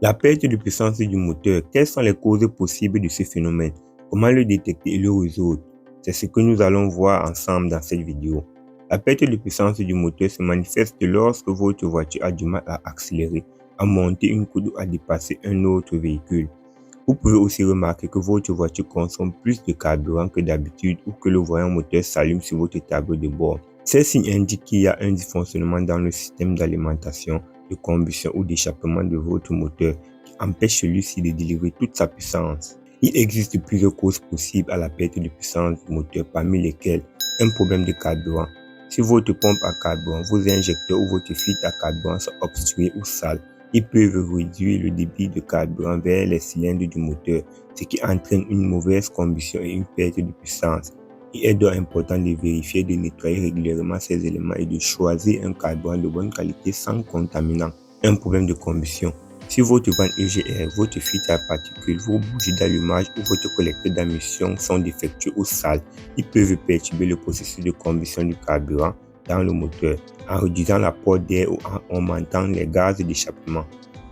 La perte de puissance du moteur, quelles sont les causes possibles de ce phénomène? Comment le détecter et le résoudre? C'est ce que nous allons voir ensemble dans cette vidéo. La perte de puissance du moteur se manifeste lorsque votre voiture a du mal à accélérer, à monter une côte ou à dépasser un autre véhicule. Vous pouvez aussi remarquer que votre voiture consomme plus de carburant que d'habitude ou que le voyant moteur s'allume sur votre tableau de bord. Ces signes indiquent qu'il y a un dysfonctionnement dans le système d'alimentation, de combustion ou d'échappement de votre moteur qui empêche celui-ci de délivrer toute sa puissance. Il existe plusieurs causes possibles à la perte de puissance du moteur, parmi lesquelles un problème de carburant. Si votre pompe à carburant, vos injecteurs ou votre filtre à carburant sont obstrués ou sales, ils peuvent réduire le débit de carburant vers les cylindres du moteur, ce qui entraîne une mauvaise combustion et une perte de puissance. Il est donc important de vérifier, de nettoyer régulièrement ces éléments et de choisir un carburant de bonne qualité sans contaminants. Un problème de combustion. Si votre vanne EGR, votre filtre à particules, vos bougies d'allumage ou votre collecteur d'émission sont défectueux ou sales, ils peuvent perturber le processus de combustion du carburant dans le moteur, en réduisant l'apport d'air ou en augmentant les gaz d'échappement.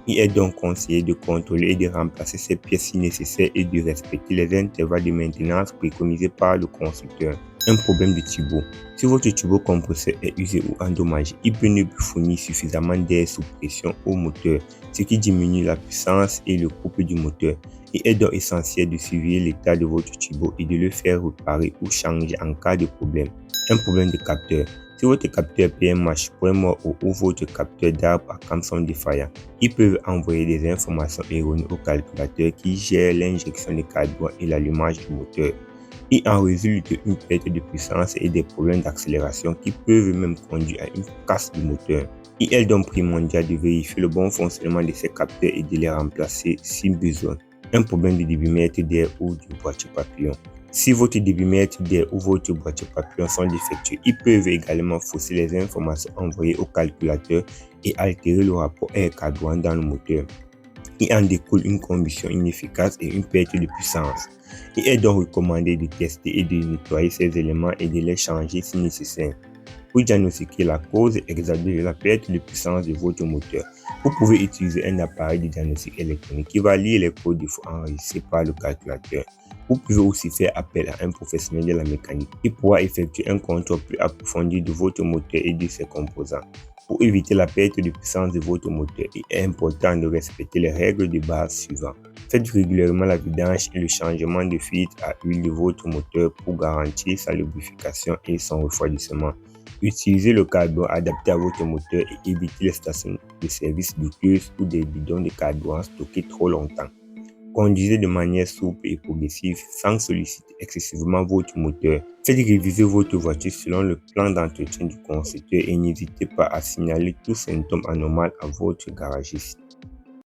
Il est donc conseillé de contrôler et de remplacer ces pièces si nécessaire et de respecter les intervalles de maintenance préconisés par le constructeur. Un problème de turbo. Si votre turbo compresseur est usé ou endommagé, il peut ne plus fournir suffisamment d'air sous pression au moteur, ce qui diminue la puissance et le couple du moteur. Il est donc essentiel de surveiller l'état de votre turbo et de le faire réparer ou changer en cas de problème. Un problème de capteur. Si votre capteur PMH, point mort ou votre capteur d'arbre à cam sont défaillants, ils peuvent envoyer des informations erronées au calculateur qui gère l'injection de carburant et l'allumage du moteur. Il en résulte une perte de puissance et des problèmes d'accélération qui peuvent même conduire à une casse du moteur. Il est donc primordial de vérifier le bon fonctionnement de ces capteurs et de les remplacer si besoin. Un problème de débitmètre d'air ou du boîtier papillon. Si votre débitmètre d'air ou votre boîtier papillon sont défectueux, ils peuvent également fausser les informations envoyées au calculateur et altérer le rapport air-carburant dans le moteur. Il en découle une combustion inefficace et une perte de puissance. Il est donc recommandé de tester et de nettoyer ces éléments et de les changer si nécessaire. Pour diagnostiquer la cause exacte de la perte de puissance de votre moteur, vous pouvez utiliser un appareil de diagnostic électronique qui va lire les codes de faute enregistrés par le calculateur. Vous pouvez aussi faire appel à un professionnel de la mécanique qui pourra effectuer un contrôle plus approfondi de votre moteur et de ses composants. Pour éviter la perte de puissance de votre moteur, il est important de respecter les règles de base suivantes. Faites régulièrement la vidange et le changement de filtre à huile de votre moteur pour garantir sa lubrification et son refroidissement. Utilisez le carburant adapté à votre moteur et évitez les stations de service douteuses ou des bidons de carburant stockés trop longtemps. Conduisez de manière souple et progressive sans solliciter excessivement votre moteur. Faites réviser votre voiture selon le plan d'entretien du constructeur et n'hésitez pas à signaler tout symptôme anormal à votre garagiste.